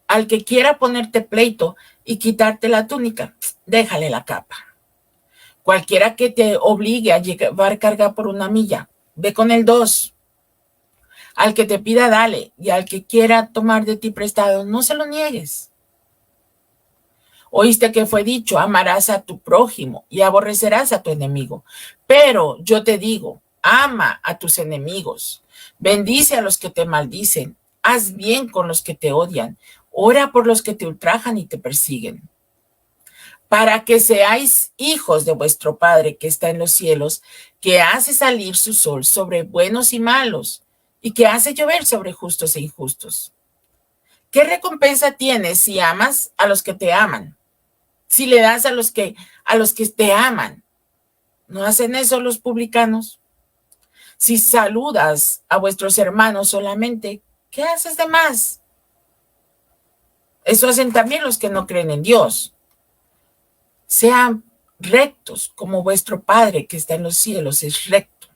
al que quiera ponerte pleito y quitarte la túnica, déjale la capa. Cualquiera que te obligue a llevar carga por 1 milla, ve con el 2. Al que te pida, dale, y al que quiera tomar de ti prestado, no se lo niegues. Oíste que fue dicho, amarás a tu prójimo y aborrecerás a tu enemigo. Pero yo te digo, ama a tus enemigos, bendice a los que te maldicen, haz bien con los que te odian, ora por los que te ultrajan y te persiguen, para que seáis hijos de vuestro Padre que está en los cielos, que hace salir su sol sobre buenos y malos, y que hace llover sobre justos e injustos. ¿Qué recompensa tienes si amas a los que te aman? Si le das a los que te aman. ¿No hacen eso los publicanos? Si saludas a vuestros hermanos solamente, ¿qué haces de más? Eso hacen también los que no creen en Dios. Sean rectos como vuestro Padre que está en los cielos es recto.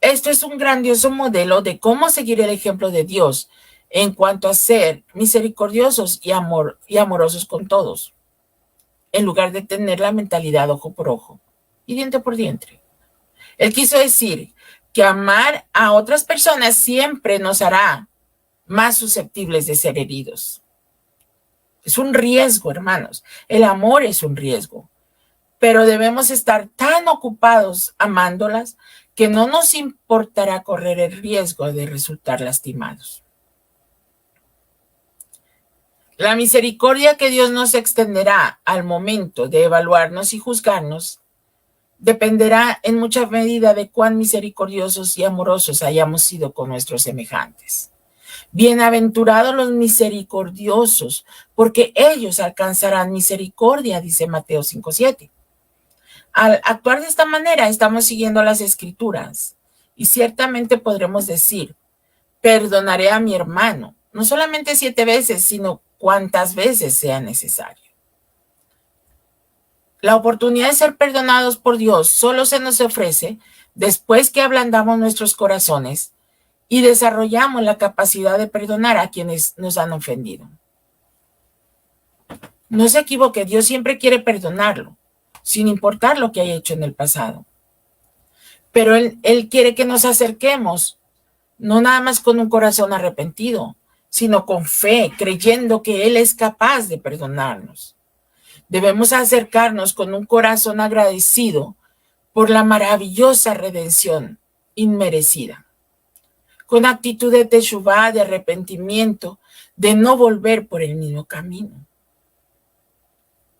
Esto es un grandioso modelo de cómo seguir el ejemplo de Dios en cuanto a ser misericordiosos y amorosos con todos, en lugar de tener la mentalidad ojo por ojo y diente por diente. Él quiso decir que amar a otras personas siempre nos hará más susceptibles de ser heridos. Es un riesgo, hermanos. El amor es un riesgo. Pero debemos estar tan ocupados amándolas que no nos importará correr el riesgo de resultar lastimados. La misericordia que Dios nos extenderá al momento de evaluarnos y juzgarnos dependerá en mucha medida de cuán misericordiosos y amorosos hayamos sido con nuestros semejantes. Bienaventurados los misericordiosos, porque ellos alcanzarán misericordia, dice Mateo 5:7. Al actuar de esta manera, estamos siguiendo las Escrituras y ciertamente podremos decir: perdonaré a mi hermano, no solamente 7 veces, sino cuantas veces sea necesario. La oportunidad de ser perdonados por Dios solo se nos ofrece después que ablandamos nuestros corazones y desarrollamos la capacidad de perdonar a quienes nos han ofendido. No se equivoque, Dios siempre quiere perdonarlo, sin importar lo que haya hecho en el pasado. Pero Él quiere que nos acerquemos, no nada más con un corazón arrepentido, sino con fe, creyendo que Él es capaz de perdonarnos. Debemos acercarnos con un corazón agradecido por la maravillosa redención inmerecida, con actitud de teshuvá, de arrepentimiento, de no volver por el mismo camino.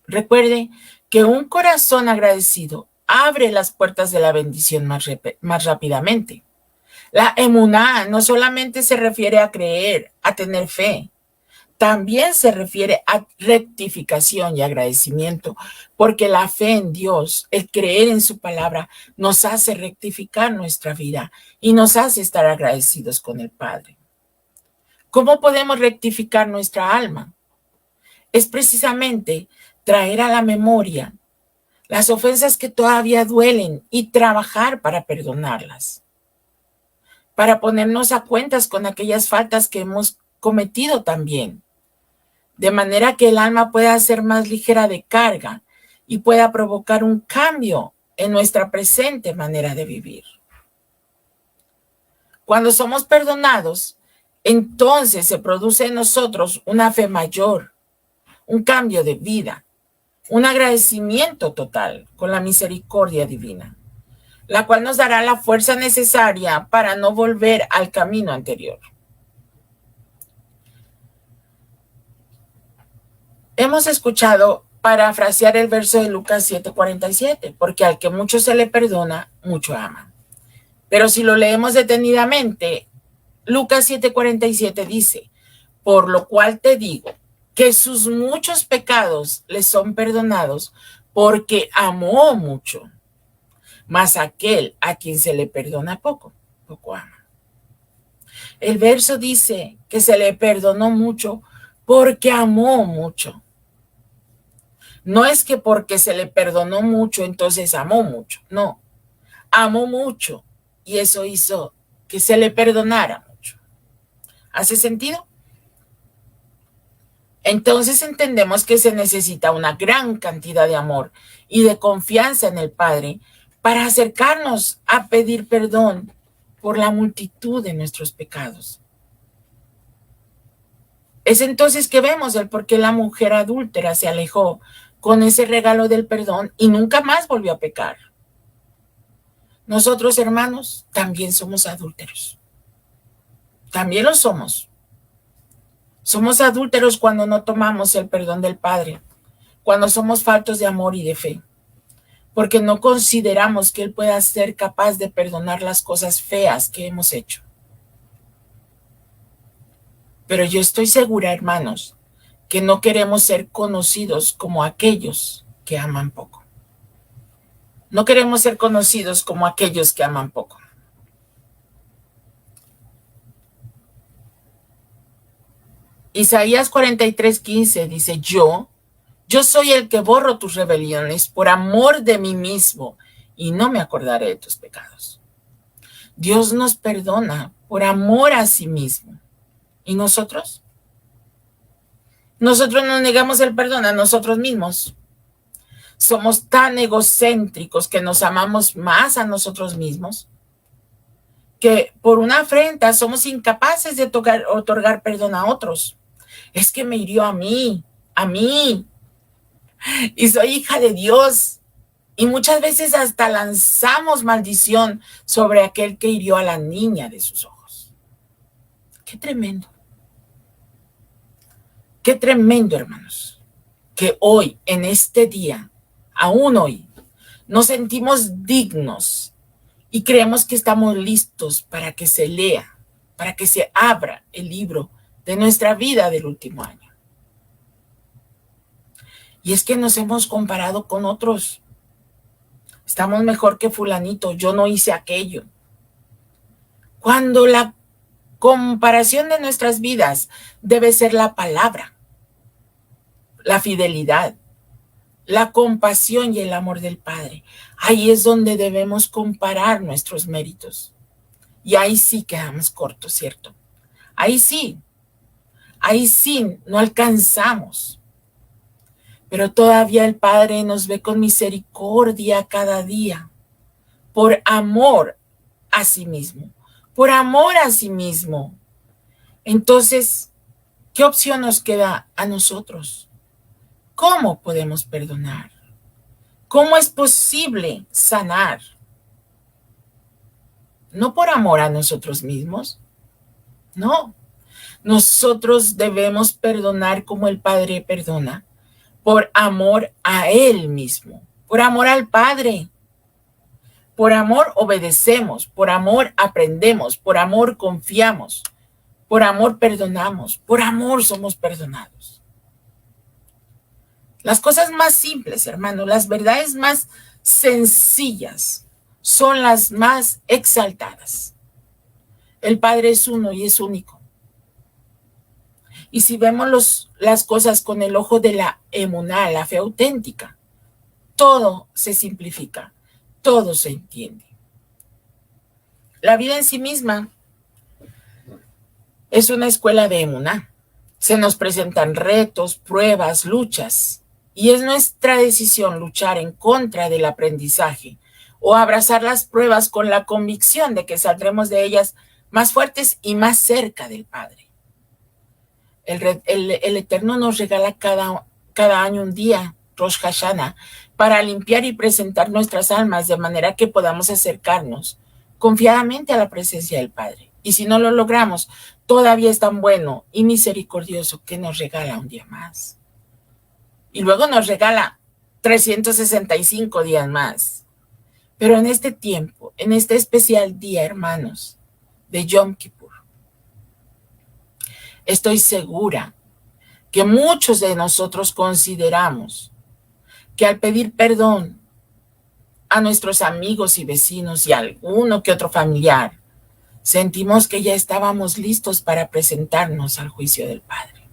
Recuerde que un corazón agradecido abre las puertas de la bendición más rápidamente. La emuná no solamente se refiere a creer, a tener fe, también se refiere a rectificación y agradecimiento, porque la fe en Dios, el creer en su palabra, nos hace rectificar nuestra vida y nos hace estar agradecidos con el Padre. ¿Cómo podemos rectificar nuestra alma? Es precisamente traer a la memoria las ofensas que todavía duelen y trabajar para perdonarlas, para ponernos a cuentas con aquellas faltas que hemos cometido también, de manera que el alma pueda ser más ligera de carga y pueda provocar un cambio en nuestra presente manera de vivir. Cuando somos perdonados, entonces se produce en nosotros una fe mayor, un cambio de vida, un agradecimiento total con la misericordia divina, la cual nos dará la fuerza necesaria para no volver al camino anterior. Hemos escuchado parafrasear el verso de Lucas 7:47, porque al que mucho se le perdona, mucho ama. Pero si lo leemos detenidamente, Lucas 7:47 dice, por lo cual te digo que sus muchos pecados le son perdonados porque amó mucho. Mas aquel a quien se le perdona poco, poco ama. El verso dice que se le perdonó mucho porque amó mucho. No es que porque se le perdonó mucho, entonces amó mucho. No, amó mucho y eso hizo que se le perdonara mucho. ¿Hace sentido? Entonces entendemos que se necesita una gran cantidad de amor y de confianza en el Padre para acercarnos a pedir perdón por la multitud de nuestros pecados. Es entonces que vemos el por qué la mujer adúltera se alejó con ese regalo del perdón y nunca más volvió a pecar. Nosotros, hermanos, también somos adúlteros. También lo somos. Somos adúlteros cuando no tomamos el perdón del Padre, cuando somos faltos de amor y de fe, porque no consideramos que Él pueda ser capaz de perdonar las cosas feas que hemos hecho. Pero yo estoy segura, hermanos, que no queremos ser conocidos como aquellos que aman poco. No queremos ser conocidos como aquellos que aman poco. Isaías 43:15 dice, yo soy el que borro tus rebeliones por amor de mí mismo y no me acordaré de tus pecados. Dios nos perdona por amor a sí mismo. ¿Y nosotros? Nosotros nos negamos el perdón a nosotros mismos. Somos tan egocéntricos que nos amamos más a nosotros mismos que por una afrenta somos incapaces de otorgar perdón a otros. Es que me hirió a mí, y soy hija de Dios. Y muchas veces hasta lanzamos maldición sobre aquel que hirió a la niña de sus ojos. Qué tremendo. Qué tremendo, hermanos, que hoy, en este día, aún hoy, nos sentimos dignos y creemos que estamos listos para que se lea, para que se abra el libro de nuestra vida del último año. Y es que nos hemos comparado con otros. Estamos mejor que fulanito, yo no hice aquello. Cuando la comparación de nuestras vidas debe ser la palabra, la fidelidad, la compasión y el amor del Padre. Ahí es donde debemos comparar nuestros méritos. Y ahí sí quedamos cortos, ¿cierto? Ahí sí no alcanzamos. Pero todavía el Padre nos ve con misericordia cada día, por amor a sí mismo, por amor a sí mismo. Entonces, ¿qué opción nos queda a nosotros? ¿Cómo podemos perdonar? ¿Cómo es posible sanar? No por amor a nosotros mismos, no. Nosotros debemos perdonar como el Padre perdona, por amor a Él mismo, por amor al Padre, Por amor obedecemos, por amor aprendemos, por amor confiamos, por amor perdonamos, por amor somos perdonados. Las cosas más simples, hermano, las verdades más sencillas son las más exaltadas. El Padre es uno y es único. Y si vemos las cosas con el ojo de la emuná, la fe auténtica, todo se simplifica, todo se entiende. La vida en sí misma es una escuela de emuná. Se nos presentan retos, pruebas, luchas, y es nuestra decisión luchar en contra del aprendizaje o abrazar las pruebas con la convicción de que saldremos de ellas más fuertes y más cerca del Padre. El Eterno nos regala cada año un día, Rosh Hashanah, para limpiar y presentar nuestras almas de manera que podamos acercarnos confiadamente a la presencia del Padre. Y si no lo logramos, todavía es tan bueno y misericordioso que nos regala un día más. Y luego nos regala 365 días más. Pero en este tiempo, en este especial día, hermanos, de Yom Kippur, estoy segura que muchos de nosotros consideramos que al pedir perdón a nuestros amigos y vecinos y a alguno que otro familiar, sentimos que ya estábamos listos para presentarnos al juicio del Padre.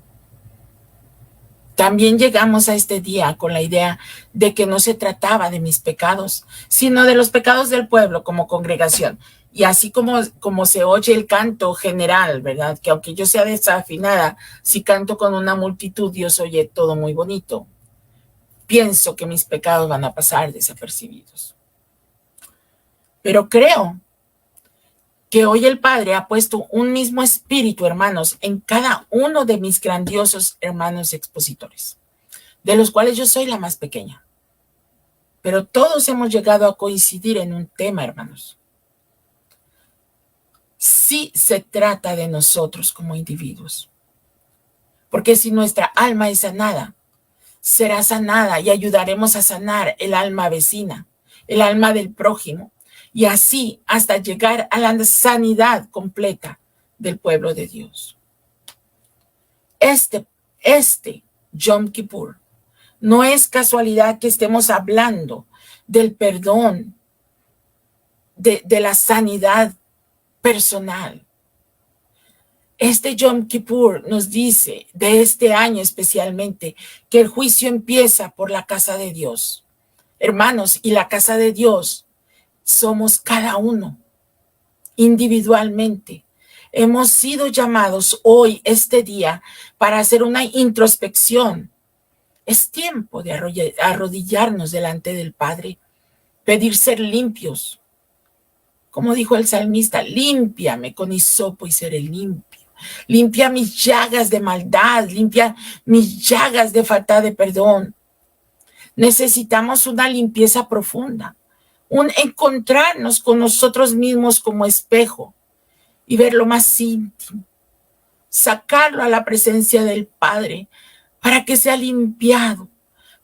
También llegamos a este día con la idea de que no se trataba de mis pecados, sino de los pecados del pueblo como congregación. Y así como se oye el canto general, ¿verdad? Que aunque yo sea desafinada, si canto con una multitud, Dios oye todo muy bonito. Pienso que mis pecados van a pasar desapercibidos. Pero creo que hoy el Padre ha puesto un mismo espíritu, hermanos, en cada uno de mis grandiosos hermanos expositores, de los cuales yo soy la más pequeña. Pero todos hemos llegado a coincidir en un tema, hermanos. Sí se trata de nosotros como individuos. Porque si nuestra alma es sanada, será sanada y ayudaremos a sanar el alma vecina, el alma del prójimo, y así hasta llegar a la sanidad completa del pueblo de Dios. Este Yom Kippur no es casualidad que estemos hablando del perdón, de la sanidad personal. Este Yom Kippur nos dice, de este año especialmente, que el juicio empieza por la casa de Dios. Hermanos, y la casa de Dios somos cada uno, individualmente. Hemos sido llamados hoy, este día, para hacer una introspección. Es tiempo de arrodillarnos delante del Padre, pedir ser limpios. Como dijo el salmista, límpiame con hisopo y seré limpio. Limpia mis llagas de maldad, limpia mis llagas de falta de perdón. Necesitamos una limpieza profunda, un encontrarnos con nosotros mismos como espejo y ver lo más íntimo, sacarlo a la presencia del Padre para que sea limpiado,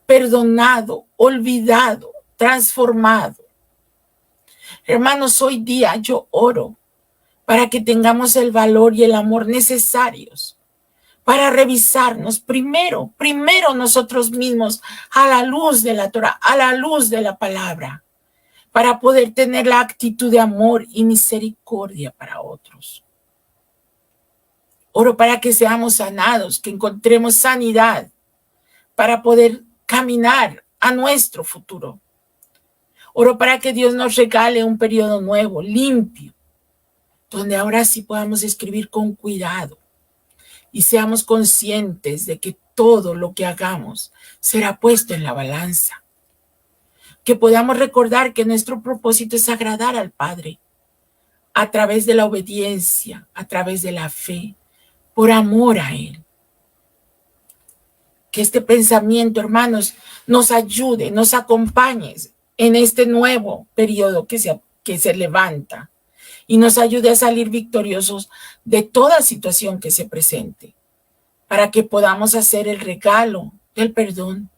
perdonado, olvidado, transformado. Hermanos, hoy día yo oro para que tengamos el valor y el amor necesarios para revisarnos primero nosotros mismos a la luz de la Torah, a la luz de la palabra, para poder tener la actitud de amor y misericordia para otros. Oro para que seamos sanados, que encontremos sanidad para poder caminar a nuestro futuro. Oro para que Dios nos regale un periodo nuevo, limpio, donde ahora sí podamos escribir con cuidado y seamos conscientes de que todo lo que hagamos será puesto en la balanza. Que podamos recordar que nuestro propósito es agradar al Padre a través de la obediencia, a través de la fe, por amor a Él. Que este pensamiento, hermanos, nos ayude, nos acompañe en este nuevo periodo que se levanta y nos ayude a salir victoriosos de toda situación que se presente, para que podamos hacer el regalo del perdón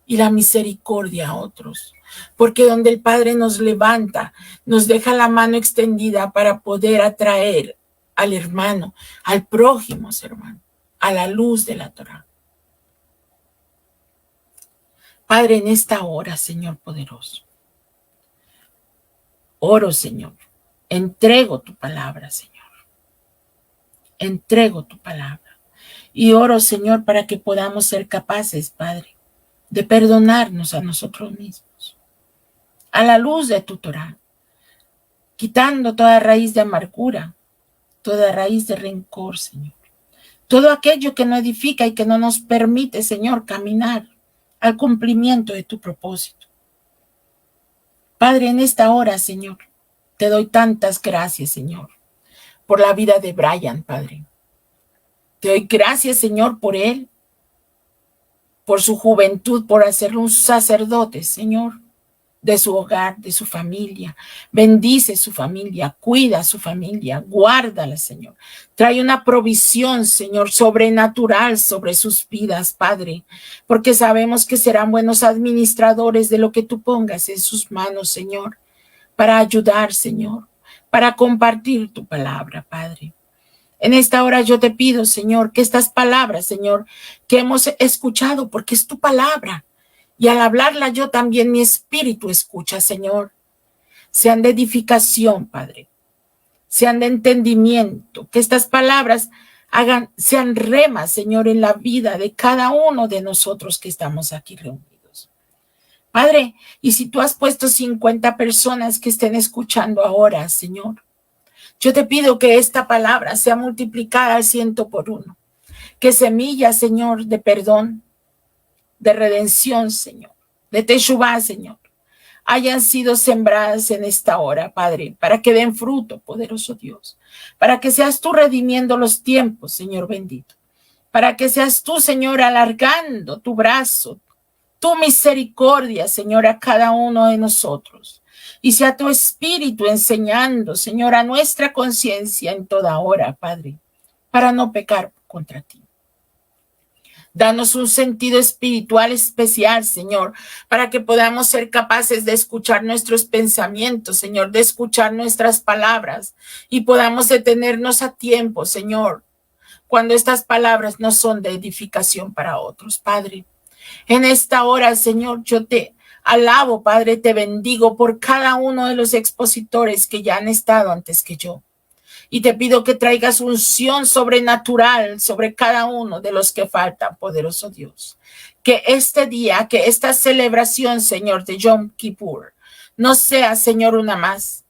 y la misericordia a otros. Porque donde el Padre nos levanta, nos deja la mano extendida para poder atraer al hermano, al prójimo hermano, a la luz de la Torá. Padre, en esta hora, Señor poderoso, oro, Señor, entrego tu palabra, Señor. Entrego tu palabra. Y oro, Señor, para que podamos ser capaces, Padre, de perdonarnos a nosotros mismos. A la luz de tu Torá, quitando toda raíz de amargura, toda raíz de rencor, Señor. Todo aquello que no edifica y que no nos permite, Señor, caminar al cumplimiento de tu propósito. Padre, en esta hora, Señor, te doy tantas gracias, Señor, por la vida de Brian, Padre. Te doy gracias, Señor, por él, por su juventud, por hacerlo un sacerdote, Señor, de su hogar, de su familia. Bendice su familia, cuida a su familia, guárdala, Señor. Trae una provisión, Señor, sobrenatural sobre sus vidas, Padre, porque sabemos que serán buenos administradores de lo que tú pongas en sus manos, Señor, para ayudar, Señor, para compartir tu palabra, Padre. En esta hora yo te pido, Señor, que estas palabras, Señor, que hemos escuchado, porque es tu palabra, y al hablarla yo también mi espíritu escucha, Señor, sean de edificación, Padre, sean de entendimiento, que estas palabras sean remas, Señor, en la vida de cada uno de nosotros que estamos aquí reunidos. Padre, y si tú has puesto 50 personas que estén escuchando ahora, Señor, yo te pido que esta palabra sea multiplicada al 100 por 1. Que semillas, Señor, de perdón, de redención, Señor, de Teshuvá, Señor, hayan sido sembradas en esta hora, Padre, para que den fruto, poderoso Dios, para que seas tú redimiendo los tiempos, Señor bendito, para que seas tú, Señor, alargando tu brazo, tu misericordia, Señor, a cada uno de nosotros. Y sea tu espíritu enseñando, Señor, a nuestra conciencia en toda hora, Padre, para no pecar contra ti. Danos un sentido espiritual especial, Señor, para que podamos ser capaces de escuchar nuestros pensamientos, Señor, de escuchar nuestras palabras y podamos detenernos a tiempo, Señor, cuando estas palabras no son de edificación para otros, Padre. En esta hora, Señor, yo te alabo, Padre, te bendigo por cada uno de los expositores que ya han estado antes que yo. Y te pido que traigas unción sobrenatural sobre cada uno de los que faltan, poderoso Dios. Que este día, que esta celebración, Señor, de Yom Kippur, no sea, Señor, una más.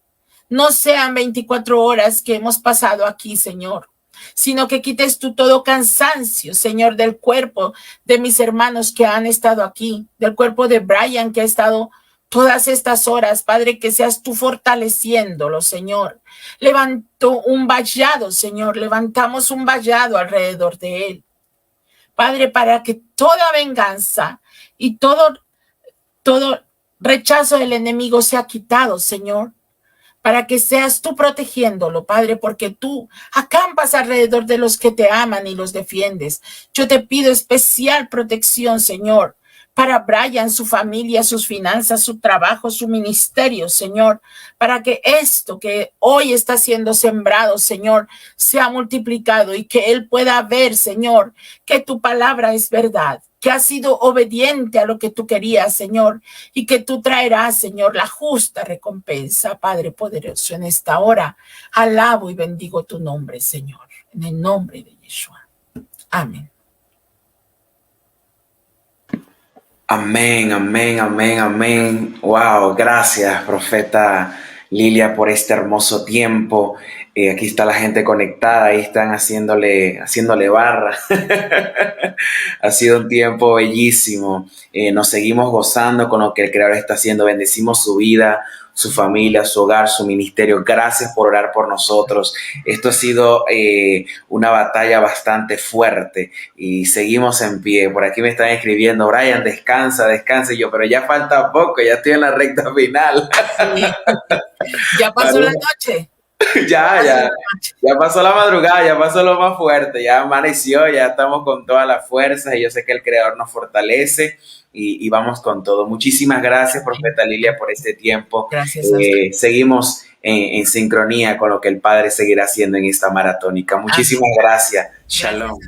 No sean 24 horas que hemos pasado aquí, Señor, sino que quites tú todo cansancio, Señor, del cuerpo de mis hermanos que han estado aquí, del cuerpo de Brian que ha estado todas estas horas, Padre, que seas tú fortaleciéndolo, Señor. Levanto un vallado, Señor, levantamos un vallado alrededor de él. Padre, para que toda venganza y todo rechazo del enemigo sea quitado, Señor. Para que seas tú protegiéndolo, Padre, porque tú acampas alrededor de los que te aman y los defiendes. Yo te pido especial protección, Señor, para Brian, su familia, sus finanzas, su trabajo, su ministerio, Señor, para que esto que hoy está siendo sembrado, Señor, sea multiplicado y que él pueda ver, Señor, que tu palabra es verdad, que has sido obediente a lo que tú querías, Señor, y que tú traerás, Señor, la justa recompensa, Padre poderoso, en esta hora. Alabo y bendigo tu nombre, Señor, en el nombre de Yeshua. Amén. Amén, amén, amén, amén. Wow, gracias, profeta Lilia, por este hermoso tiempo. Aquí está la gente conectada, ahí están haciéndole barra. Ha sido un tiempo bellísimo. Nos seguimos gozando con lo que el Creador está haciendo. Bendecimos su vida, su familia, su hogar, su ministerio. Gracias por orar por nosotros. Esto ha sido una batalla bastante fuerte y seguimos en pie. Por aquí me están escribiendo, Brian, descansa, descansa. Y yo, pero ya falta poco, ya estoy en la recta final. Sí. Ya pasó la noche. Ya pasó la madrugada, ya pasó lo más fuerte, ya amaneció, ya estamos con todas las fuerzas y yo sé que el Creador nos fortalece y vamos con todo. Muchísimas gracias, Profeta Lilia, por este tiempo. Gracias a usted. Seguimos en sincronía con lo que el Padre seguirá haciendo en esta maratónica. Muchísimas Amén. gracias. Gracias. Shalom.